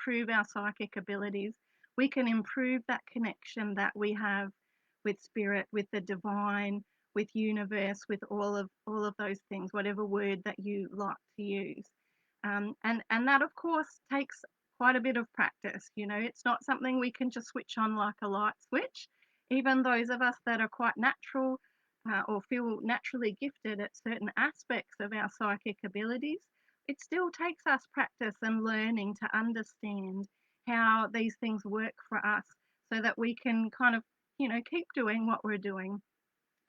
improve our psychic abilities, we can improve that connection that we have with spirit, with the divine, with universe, with all of those things, whatever word that you like to use. And that of course takes quite a bit of practice. It's not something we can just switch on like a light switch. Even those of us that are quite natural or feel naturally gifted at certain aspects of our psychic abilities, it still takes us practice and learning to understand how these things work for us so that we can kind of, keep doing what we're doing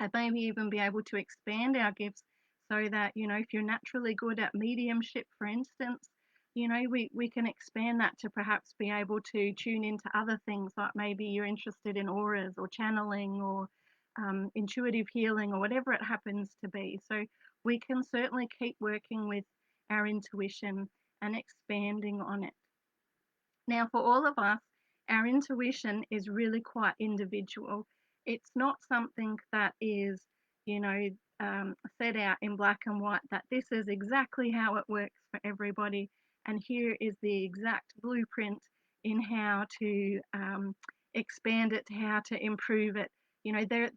and maybe even be able to expand our gifts so that, if you're naturally good at mediumship, for instance, we can expand that to perhaps be able to tune into other things, like maybe you're interested in auras or channeling or intuitive healing or whatever it happens to be. So we can certainly keep working with our intuition and expanding on it. Now, for all of us, our intuition is really quite individual. It's not something that is, you know, set out in black and white that this is exactly how it works for everybody, and here is the exact blueprint in how to expand it, how to improve it.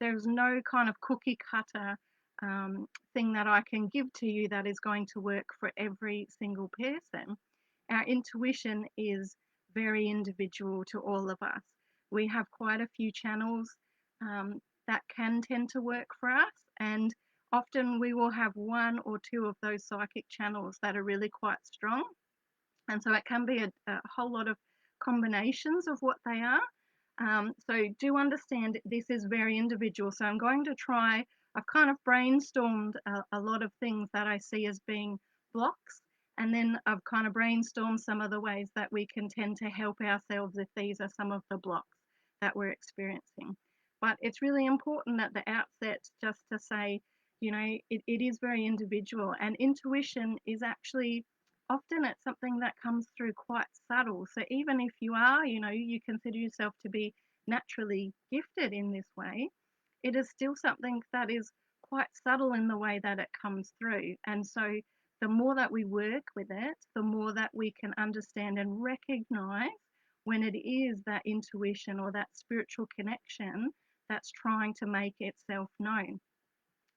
There's no kind of cookie cutter thing that I can give to you that is going to work for every single person. Our intuition is very individual to all of us. We have quite a few channels that can tend to work for us, and often we will have one or two of those psychic channels that are really quite strong. And so it can be a whole lot of combinations of what they are. So do understand this is very individual. So I'm going to try, I've kind of brainstormed a lot of things that I see as being blocks. And then I've kind of brainstormed some of the ways that we can tend to help ourselves if these are some of the blocks that we're experiencing. But it's really important at the outset just to say, it is very individual, and intuition is actually often it's something that comes through quite subtle. So even if you are, you consider yourself to be naturally gifted in this way, it is still something that is quite subtle in the way that it comes through. And so the more that we work with it, the more that we can understand and recognize when it is that intuition or that spiritual connection that's trying to make itself known.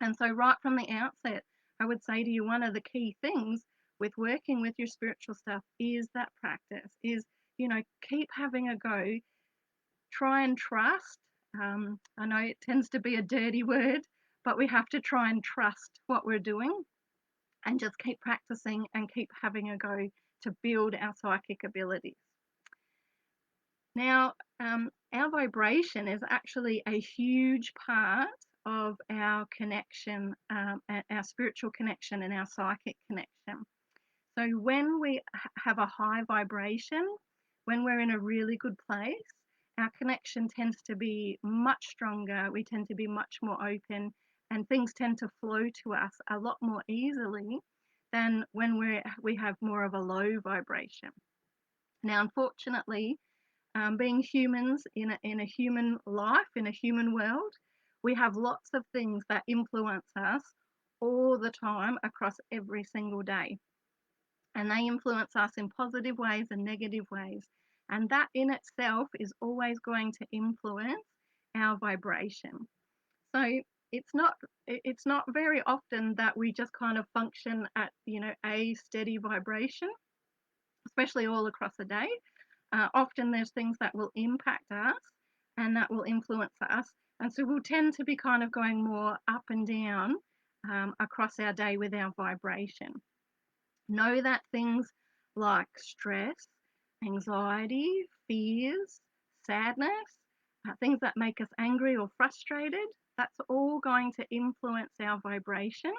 And so, right from the outset, I would say to you, one of the key things with working with your spiritual stuff is that practice, is, keep having a go, try and trust. I know it tends to be a dirty word, but we have to try and trust what we're doing and just keep practicing and keep having a go to build our psychic abilities. Now, our vibration is actually a huge part of our connection, our spiritual connection and our psychic connection. So when we have a high vibration, when we're in a really good place, our connection tends to be much stronger. We tend to be much more open, and things tend to flow to us a lot more easily than when we have more of a low vibration. Now, unfortunately, being humans in a human life, in a human world, we have lots of things that influence us all the time across every single day. And they influence us in positive ways and negative ways. And that in itself is always going to influence our vibration. So it's not very often that we just kind of function at a steady vibration, especially all across the day. Often there's things that will impact us and that will influence us. And so we'll tend to be kind of going more up and down across our day with our vibration. Know that things like stress, anxiety, fears, sadness, things that make us angry or frustrated, that's all going to influence our vibration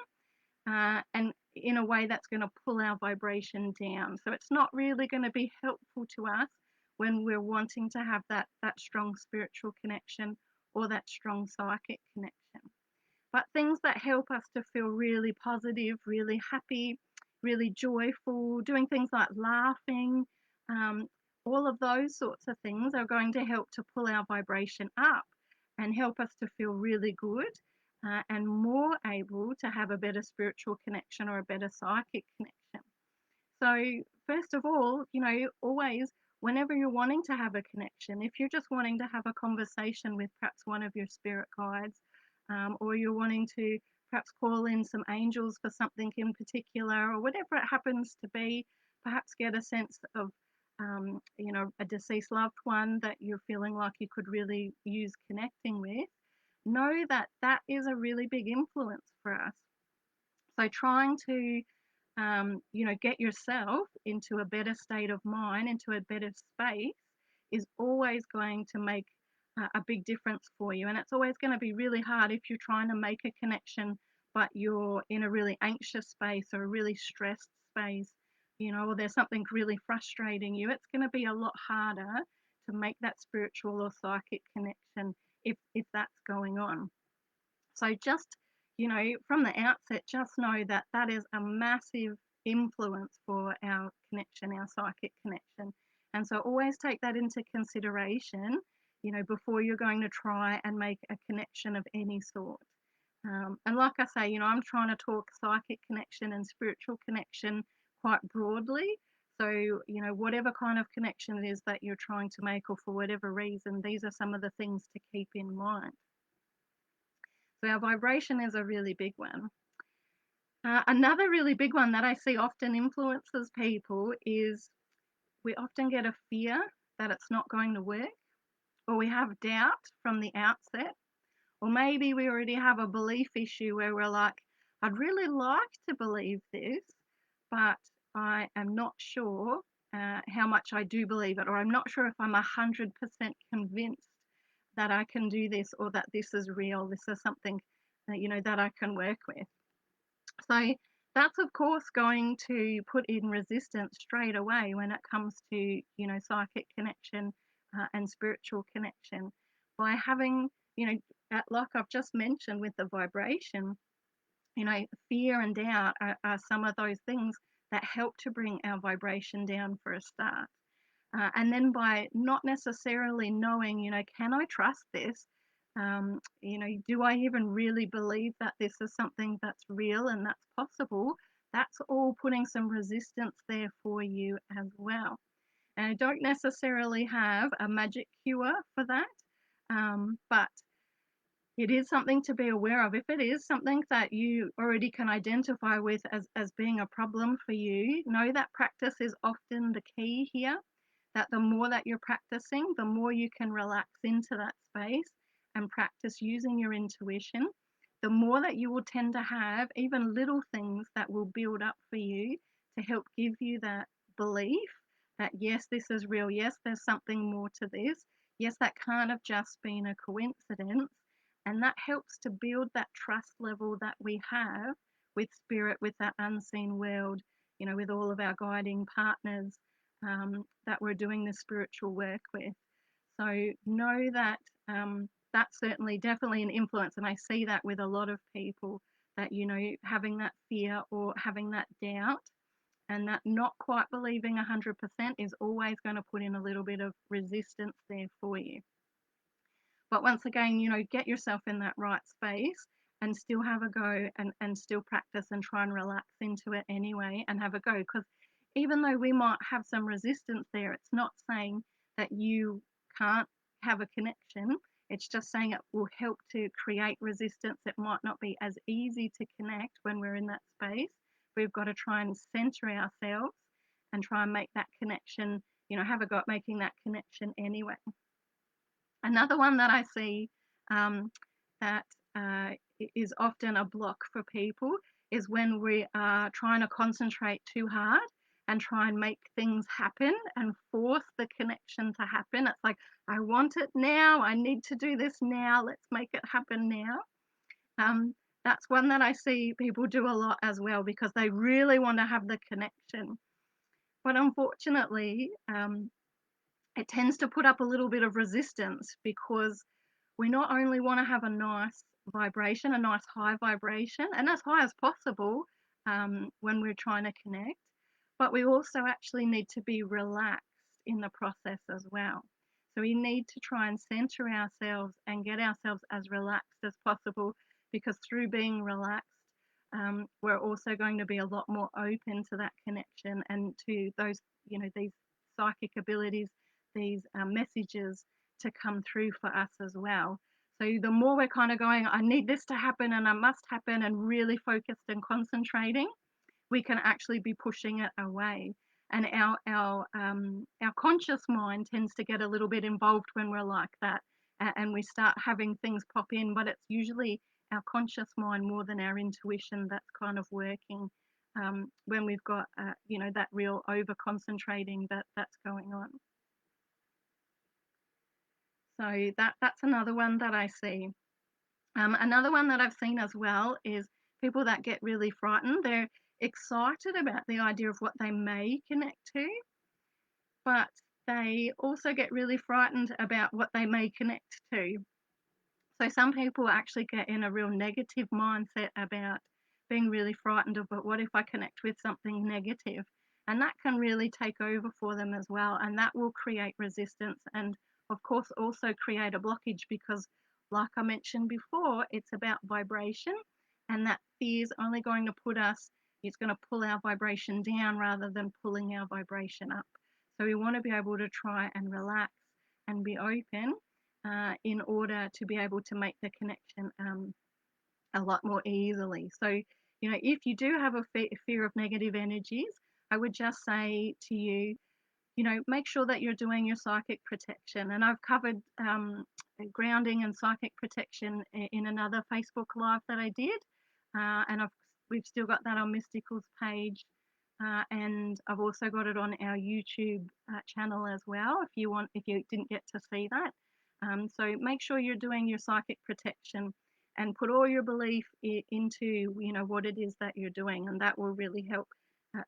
and in a way that's going to pull our vibration down. So it's not really going to be helpful to us when we're wanting to have that strong spiritual connection or that strong psychic connection. But things that help us to feel really positive, really happy, really joyful, doing things like laughing, um, all of those sorts of things are going to help to pull our vibration up and help us to feel really good and more able to have a better spiritual connection or a better psychic connection. So, first of all, always whenever you're wanting to have a connection, if you're just wanting to have a conversation with perhaps one of your spirit guides, or you're wanting to perhaps call in some angels for something in particular, or whatever it happens to be, perhaps get a sense of, a deceased loved one that you're feeling like you could really use connecting with, know that that is a really big influence for us. So trying to, get yourself into a better state of mind, into a better space, is always going to make a big difference for you. And it's always going to be really hard if you're trying to make a connection, but you're in a really anxious space or a really stressed space, or there's something really frustrating you. It's going to be a lot harder to make that spiritual or psychic connection if that's going on. So just, from the outset, just know that that is a massive influence for our connection, our psychic connection. And so always take that into consideration, before you're going to try and make a connection of any sort. And like I say, I'm trying to talk psychic connection and spiritual connection quite broadly. So, whatever kind of connection it is that you're trying to make, or for whatever reason, these are some of the things to keep in mind. So our vibration is a really big one. Another really big one that I see often influences people is we often get a fear that it's not going to work, or we have doubt from the outset, or maybe we already have a belief issue where we're like, I'd really like to believe this, but I am not sure how much I do believe it, or I'm not sure if I'm 100% convinced that I can do this, or that this is real, this is something that I can work with. So that's of course going to put in resistance straight away when it comes to psychic connection and spiritual connection. By having, like I've just mentioned with the vibration, fear and doubt are some of those things that help to bring our vibration down for a start. And then by not necessarily knowing, can I trust this? Do I even really believe that this is something that's real and that's possible? That's all putting some resistance there for you as well. And I don't necessarily have a magic cure for that, but it is something to be aware of. If it is something that you already can identify with as being a problem for you, know that practice is often the key here. That the more that you're practicing, the more you can relax into that space and practice using your intuition, the more that you will tend to have even little things that will build up for you to help give you that belief that yes, this is real. Yes, there's something more to this. Yes, that can't have just been a coincidence. And that helps to build that trust level that we have with spirit, with that unseen world, with all of our guiding partners that we're doing the spiritual work with. So know that that's certainly definitely an influence. And I see that with a lot of people that, having that fear or having that doubt and that not quite believing 100% is always going to put in a little bit of resistance there for you. But once again, get yourself in that right space and still have a go and still practice and try and relax into it anyway and have a go. Because even though we might have some resistance there, it's not saying that you can't have a connection. It's just saying it will help to create resistance. It might not be as easy to connect when we're in that space. We've got to try and center ourselves and try and make that connection, have a go at making that connection anyway. Another one that I see that is often a block for people is when we are trying to concentrate too hard and try and make things happen and force the connection to happen. It's like, I want it now. I need to do this now. Let's make it happen now. That's one that I see people do a lot as well because they really want to have the connection. But unfortunately, it tends to put up a little bit of resistance because we not only want to have a nice vibration, a nice high vibration, and as high as possible when we're trying to connect, but we also actually need to be relaxed in the process as well. So we need to try and center ourselves and get ourselves as relaxed as possible because through being relaxed, we're also going to be a lot more open to that connection and to those, these psychic abilities, these messages to come through for us as well. So the more we're kind of going, I need this to happen and I must happen, and really focused and concentrating, we can actually be pushing it away. And our conscious mind tends to get a little bit involved when we're like that, and we start having things pop in, but it's usually our conscious mind more than our intuition that's kind of working when we've got that real over concentrating that's going on. So that's another one that I see. Another one that I've seen as well is people that get really frightened. They're excited about the idea of what they may connect to, but they also get really frightened about what they may connect to. So some people actually get in a real negative mindset about being really frightened of, but what if I connect with something negative? And that can really take over for them as well. And that will create resistance and, of course, also create a blockage because, like I mentioned before, it's about vibration. And that fear is only going to it's going to pull our vibration down rather than pulling our vibration up. So we want to be able to try and relax and be open in order to be able to make the connection a lot more easily. So, if you do have a fear of negative energies, I would just say to you, make sure that you're doing your psychic protection. And I've covered grounding and psychic protection in another Facebook Live that I did. And we've still got that on Mystical's page. And I've also got it on our YouTube channel as well, if you didn't get to see that. So make sure you're doing your psychic protection and put all your belief into, what it is that you're doing, and that will really help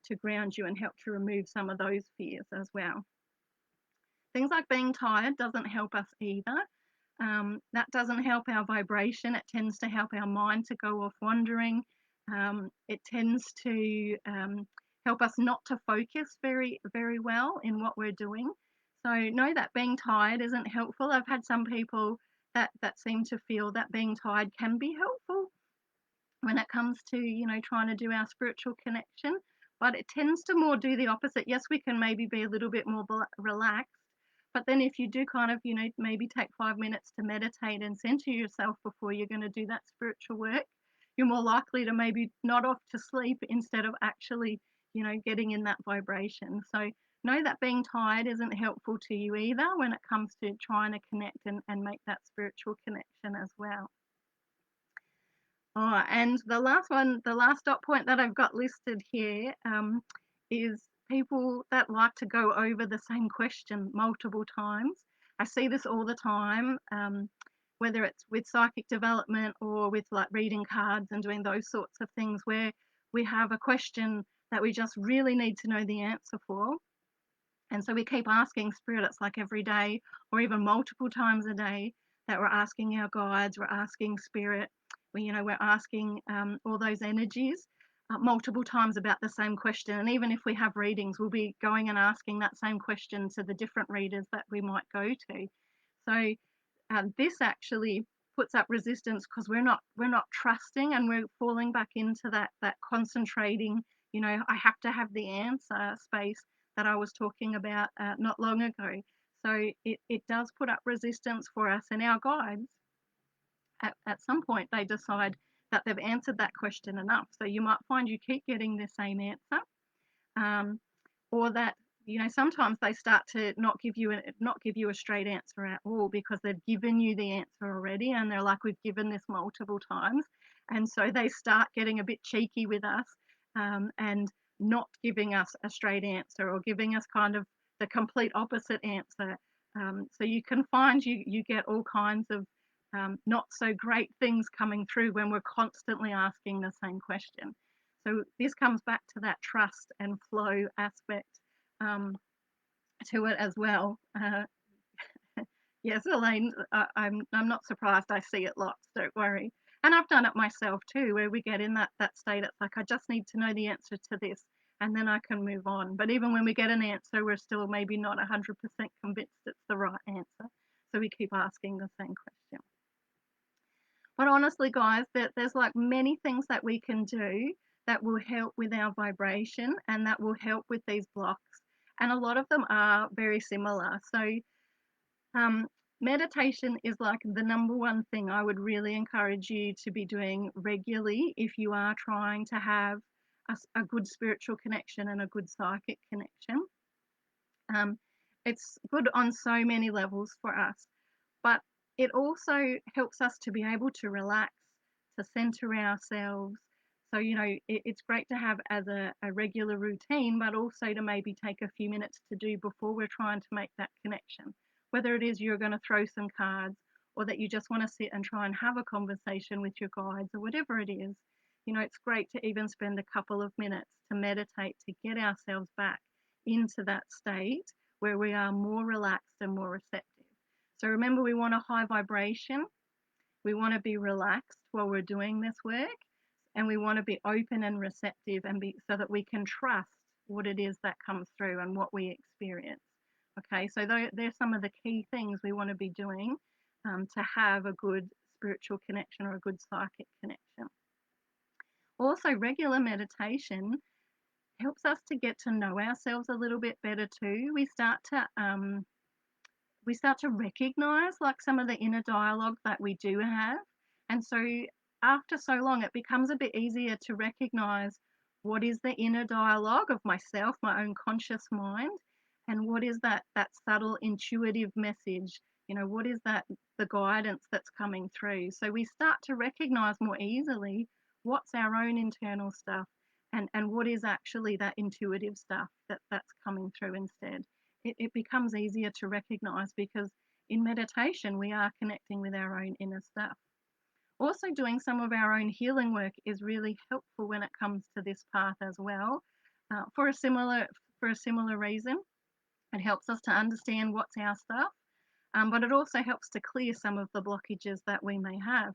to ground you and help to remove some of those fears as well. Things like being tired doesn't help us either. That doesn't help our vibration. It tends to help our mind to go off wandering. It tends to help us not to focus very, very well in what we're doing. So know that being tired isn't helpful. I've had some people that seem to feel that being tired can be helpful when it comes to, trying to do our spiritual connection, but it tends to more do the opposite. Yes, we can maybe be a little bit more relaxed, but then if you do kind of, maybe take 5 minutes to meditate and center yourself before you're going to do that spiritual work, you're more likely to maybe nod off to sleep instead of actually, getting in that vibration. So know that being tired isn't helpful to you either when it comes to trying to connect and make that spiritual connection as well. Oh, and the last dot point that I've got listed here is people that like to go over the same question multiple times. I see this all the time, whether it's with psychic development or with like reading cards and doing those sorts of things where we have a question that we just really need to know the answer for. And so we keep asking Spirit, it's like every day or even multiple times a day that we're asking our guides, we're asking Spirit, we're asking all those energies multiple times about the same question. And even if we have readings, we'll be going and asking that same question to the different readers that we might go to. So this actually puts up resistance because we're not trusting, and we're falling back into that concentrating, I have to have the answer space that I was talking about not long ago. So it does put up resistance for us, and our guides at some point they decide that they've answered that question enough. So you might find you keep getting the same answer, or that sometimes they start to not give you a straight answer at all because they've given you the answer already, and they're like, we've given this multiple times, and so they start getting a bit cheeky with us and not giving us a straight answer or giving us kind of the complete opposite answer. So you can find you get all kinds of not so great things coming through when we're constantly asking the same question. So this comes back to that trust and flow aspect to it as well. Yes, Elaine, I'm not surprised. I see it lots, don't worry. And I've done it myself too, where we get in that state. It's like, I just need to know the answer to this, and then I can move on. But even when we get an answer, we're still maybe not 100% convinced it's the right answer. So we keep asking the same question. But honestly, guys, there's like many things that we can do that will help with our vibration and that will help with these blocks. and a lot of them are very similar. So um, meditation is like the number one thing I would really encourage you to be doing regularly if you are trying to have a good spiritual connection and a good psychic connection. Um, it's good on so many levels for us, but it also helps us to be able to relax, to center ourselves. So, it's great to have as a regular routine, but also to maybe take a few minutes to do before we're trying to make that connection. Whether it is you're going to throw some cards or that you just want to sit and try and have a conversation with your guides or whatever it is, it's great to even spend a couple of minutes to meditate to get ourselves back into that state where we are more relaxed and more receptive. So remember, we want a high vibration. We want to be relaxed while we're doing this work, and we want to be open and receptive and be so that we can trust what it is that comes through and what we experience. Okay, so they're some of the key things we want to be doing to have a good spiritual connection or a good psychic connection. Also, regular meditation helps us to get to know ourselves a little bit better too. We start to recognize like some of the inner dialogue that we do have. And so after so long, it becomes a bit easier to recognize what is the inner dialogue of myself, my own conscious mind, and what is that subtle intuitive message. What is that the guidance that's coming through? So we start to recognize more easily what's our own internal stuff and what is actually that intuitive stuff that's coming through instead. It becomes easier to recognize because in meditation we are connecting with our own inner stuff. Also, doing some of our own healing work is really helpful when it comes to this path as well. For a similar reason, it helps us to understand what's our stuff, but it also helps to clear some of the blockages that we may have.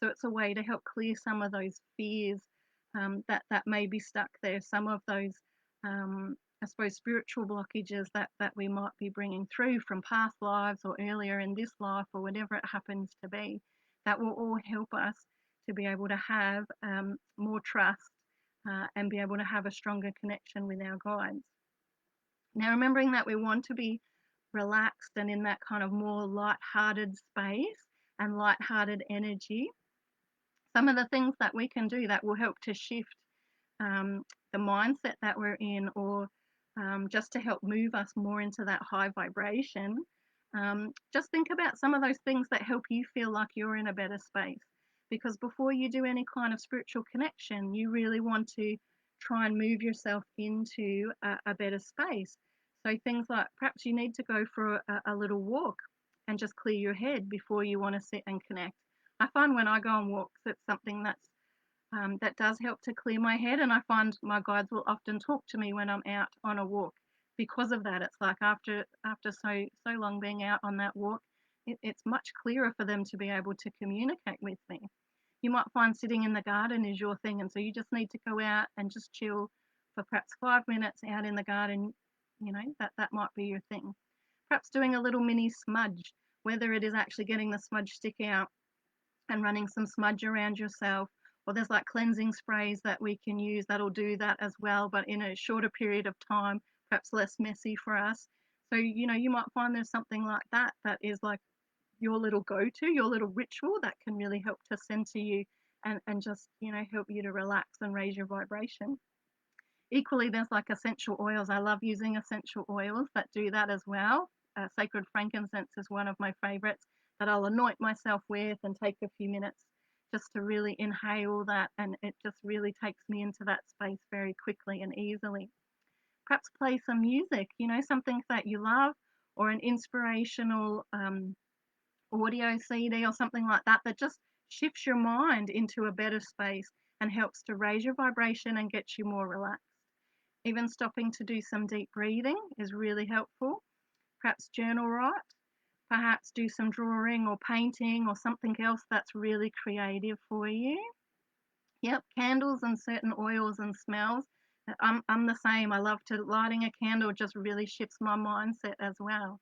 So it's a way to help clear some of those fears that may be stuck there, some of those, I suppose, spiritual blockages that we might be bringing through from past lives or earlier in this life or whatever it happens to be. That will all help us to be able to have more trust and be able to have a stronger connection with our guides. Now, remembering that we want to be relaxed and in that kind of more light-hearted space and light-hearted energy, some of the things that we can do that will help to shift the mindset that we're in, or just to help move us more into that high vibration. Just think about some of those things that help you feel like you're in a better space. Because before you do any kind of spiritual connection, you really want to try and move yourself into a better space. So things like perhaps you need to go for a little walk and just clear your head before you want to sit and connect. I find when I go on walks, it's something that does help to clear my head, and I find my guides will often talk to me when I'm out on a walk because of that. It's like after so long being out on that walk, it's much clearer for them to be able to communicate with me. You might find sitting in the garden is your thing, and so you just need to go out and just chill for perhaps 5 minutes out in the garden. That might be your thing. Perhaps doing a little mini smudge, whether it is actually getting the smudge stick out and running some smudge around yourself, or there's like cleansing sprays that we can use that'll do that as well, but in a shorter period of time, perhaps less messy for us. So, you might find there's something like that is like your little go-to, your little ritual that can really help to center you and just, help you to relax and raise your vibration. Equally, there's like essential oils. I love using essential oils that do that as well. Sacred frankincense is one of my favorites that I'll anoint myself with and take a few minutes just to really inhale that, and it just really takes me into that space very quickly and easily. Perhaps play some music, something that you love, or an inspirational audio CD or something like that just shifts your mind into a better space and helps to raise your vibration and get you more relaxed. Even stopping to do some deep breathing is really helpful. Perhaps journal write, perhaps do some drawing or painting or something else that's really creative for you. Yep, candles and certain oils and smells. I'm the same. I love to lighting a candle just really shifts my mindset as well.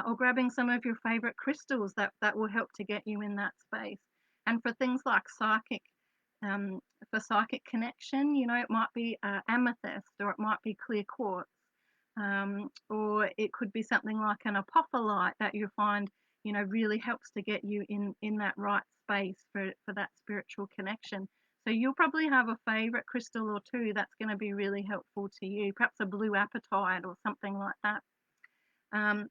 Or grabbing some of your favorite crystals that will help to get you in that space. And for things like um, psychic connection, it might be amethyst or it might be clear quartz. Or it could be something like an apophyllite that you find, really helps to get you in that right space for that spiritual connection. So you'll probably have a favorite crystal or two that's going to be really helpful to you, perhaps a blue apatite or something like that. Um,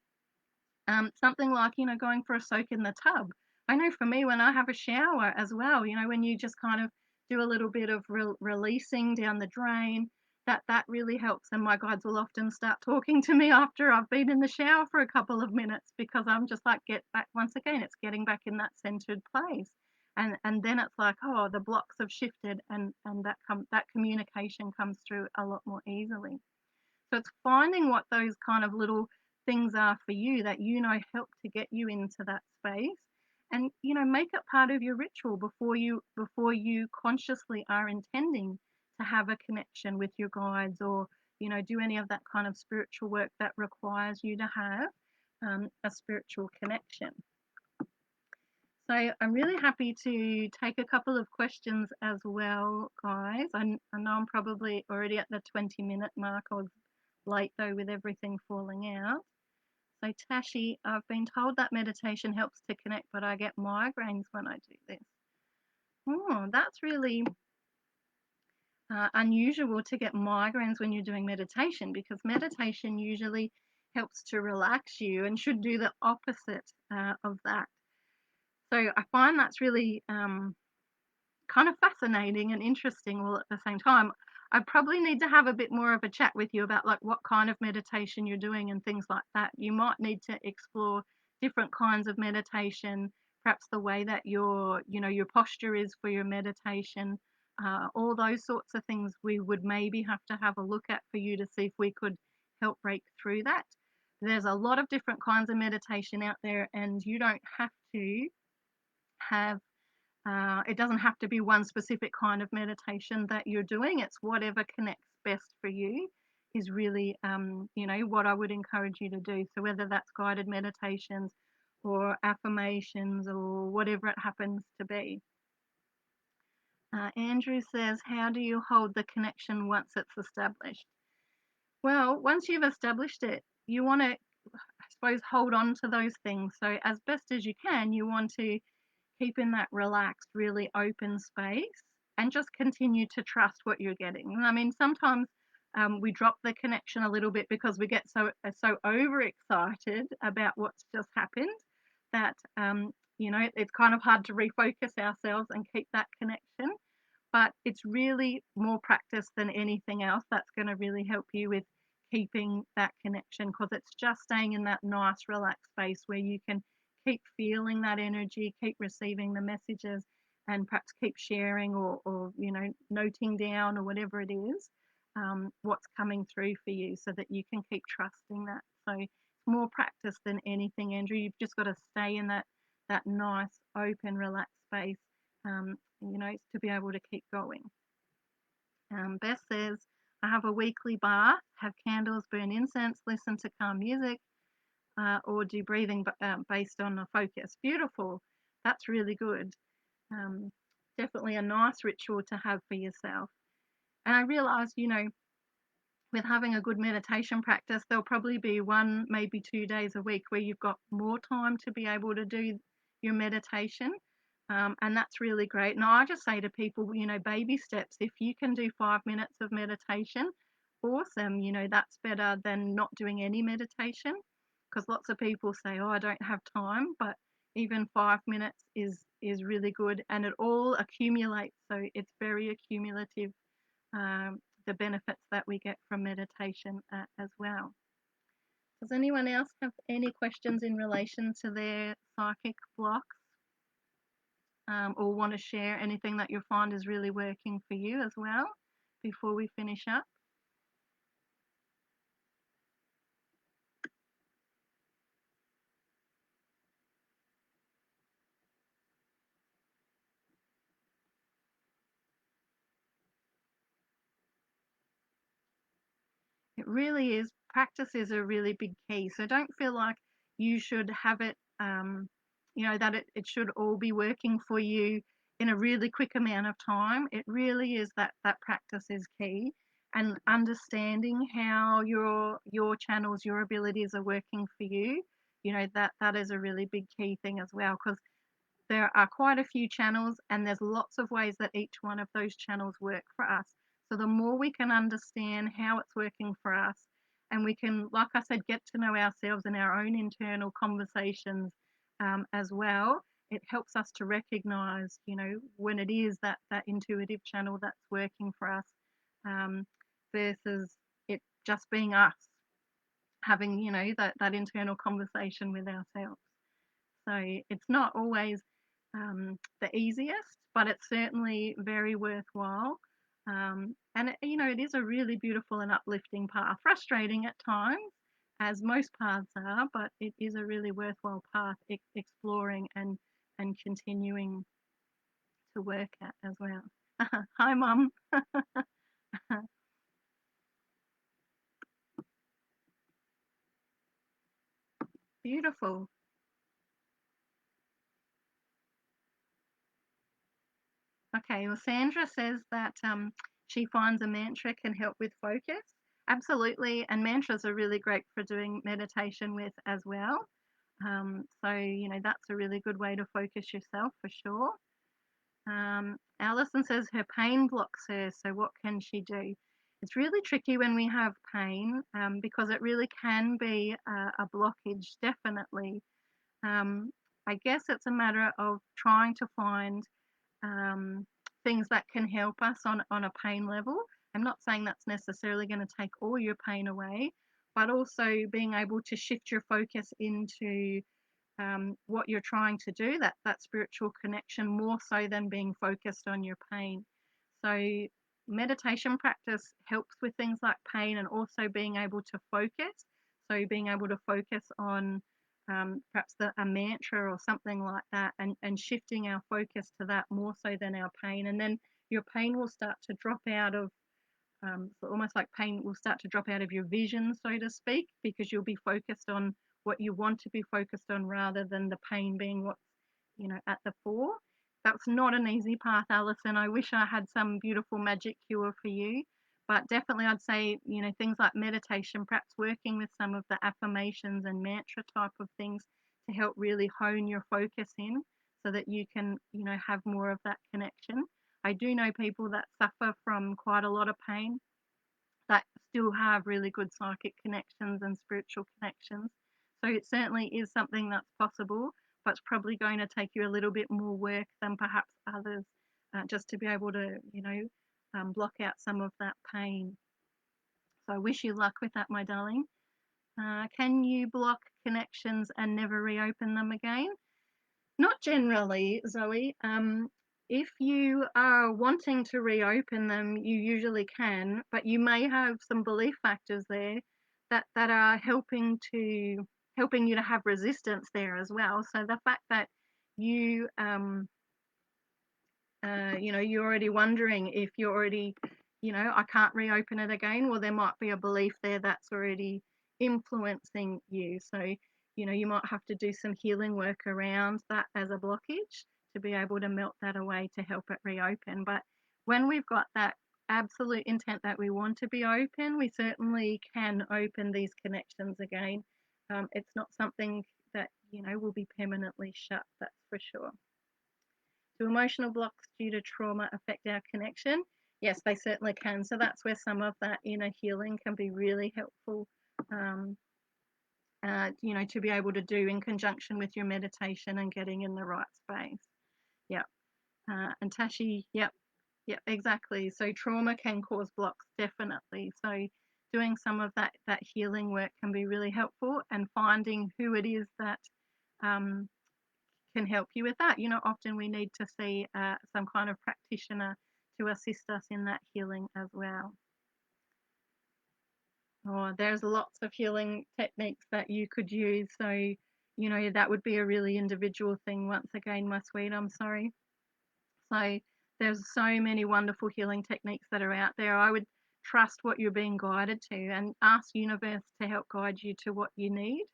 Something like, going for a soak in the tub. I know for me, when I have a shower as well, when you just kind of do a little bit of releasing down the drain, that really helps. And my guides will often start talking to me after I've been in the shower for a couple of minutes, because I'm just like, get back once again, it's getting back in that centered place. And then it's like, oh, the blocks have shifted, and that communication comes through a lot more easily. So it's finding what those kind of little things are for you that help to get you into that space, and make it part of your ritual before you consciously are intending to have a connection with your guides, or do any of that kind of spiritual work that requires you to have a spiritual connection. So I'm really happy to take a couple of questions as well, guys. I know I'm probably already at the 20-minute mark. I was late though with everything falling out. So Tashi, I've been told that meditation helps to connect, but I get migraines when I do this. Oh, that's really unusual to get migraines when you're doing meditation, because meditation usually helps to relax you and should do the opposite of that. So I find that's really kind of fascinating and interesting all at the same time. I probably need to have a bit more of a chat with you about like what kind of meditation you're doing and things like that. You might need to explore different kinds of meditation, perhaps the way that your posture is for your meditation, all those sorts of things we would maybe have a look at for you to see if we could help break through that. There's a lot of different kinds of meditation out there, and you don't have to have it doesn't have to be one specific kind of meditation that you're doing. It's whatever connects best for you is really, what I would encourage you to do. So whether that's guided meditations or affirmations or whatever it happens to be. Andrew says, how do you hold the connection once it's established? Well, once you've established it, you want to, I suppose, hold on to those things. So as best as you can, you want to keep in that relaxed, really open space, and just continue to trust what you're getting. I mean, sometimes we drop the connection a little bit because we get so overexcited about what's just happened that it's kind of hard to refocus ourselves and keep that connection. But it's really more practice than anything else that's going to really help you with keeping that connection, because it's just staying in that nice relaxed space where you can keep feeling that energy, keep receiving the messages, and perhaps keep sharing or noting down or whatever it is, what's coming through for you, so that you can keep trusting that. So it's more practice than anything, Andrew. You've just got to stay in that nice, open, relaxed space, to be able to keep going. Beth says, I have a weekly bath, have candles, burn incense, listen to calm music, or do breathing based on a focus. Beautiful. That's really good. Um, Definitely a nice ritual to have for yourself. And I realize, with having a good meditation practice, there'll probably be 1, maybe 2 days a week where you've got more time to be able to do your meditation. And that's really great. And I just say to people, baby steps. If you can do 5 minutes of meditation, awesome. That's better than not doing any meditation, because lots of people say, oh, I don't have time. But even 5 minutes is really good, and it all accumulates. So it's very accumulative, the benefits that we get from meditation as well. Does anyone else have any questions in relation to their psychic blocks, or want to share anything that you find is really working for you as well before we finish up? It really is. Practice is a really big key. So don't feel like you should have it, that it should all be working for you in a really quick amount of time. It really is that practice is key. and understanding how your channels, your abilities are working for you, that is a really big key thing as well, because there are quite a few channels and there's lots of ways that each one of those channels work for us. So the more we can understand how it's working for us, and we can, like I said, get to know ourselves and our own internal conversations as well, it helps us to recognize, when it is that intuitive channel that's working for us, um, versus it just being us having, that internal conversation with ourselves. So it's not always the easiest, but it's certainly very worthwhile. And it is a really beautiful and uplifting path. Frustrating at times, as most paths are, but it is a really worthwhile path exploring and continuing to work at as well. Hi, Mum. Beautiful. Okay, well, Sandra says that she finds a mantra can help with focus. Absolutely, and mantras are really great for doing meditation with as well. So, that's a really good way to focus yourself for sure. Alison says her pain blocks her, so what can she do? It's really tricky when we have pain because it really can be a blockage, definitely. Um, I guess it's a matter of trying to find um, things that can help us on a pain level. I'm not saying that's necessarily going to take all your pain away, but also being able to shift your focus into what you're trying to do, that spiritual connection, more so than being focused on your pain. So meditation practice helps with things like pain and also being able to focus. So being able to focus on perhaps a mantra or something like that, and shifting our focus to that more so than our pain. And then your pain will start to drop out of, so almost like pain will start to drop out of your vision, so to speak, because you'll be focused on what you want to be focused on rather than the pain being what's, at the fore. That's not an easy path, Alison. I wish I had some beautiful magic cure for you. But definitely, I'd say, things like meditation, perhaps working with some of the affirmations and mantra type of things to help really hone your focus in so that you can, have more of that connection. I do know people that suffer from quite a lot of pain that still have really good psychic connections and spiritual connections. So it certainly is something that's possible, but it's probably going to take you a little bit more work than perhaps others, just to be able to, block out some of that pain. So I wish you luck with that, my darling. Can you block connections and never reopen them again? Not generally, Zoe. If you are wanting to reopen them, you usually can, but you may have some belief factors there that are helping you to have resistance there as well. So the fact that you you're already wondering if you're already, I can't reopen it again. Well, there might be a belief there that's already influencing you. So, you might have to do some healing work around that as a blockage to be able to melt that away to help it reopen. But when we've got that absolute intent that we want to be open, we certainly can open these connections again. It's not something that, will be permanently shut, that's for sure. Do emotional blocks due to trauma affect our connection? Yes, they certainly can. So that's where some of that inner healing can be really helpful, um, to be able to do in conjunction with your meditation and getting in the right space. Yep. And Tashi, yep, exactly. So trauma can cause blocks, definitely. So doing some of that healing work can be really helpful, and finding who it is that um, can help you with that. Often we need to see some kind of practitioner to assist us in that healing as well. Or there's lots of healing techniques that you could use. So, that would be a really individual thing. Once again, my sweet, I'm sorry. So there's so many wonderful healing techniques that are out there. I would trust what you're being guided to and ask universe to help guide you to what you need.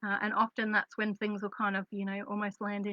And often that's when things will kind of, almost land in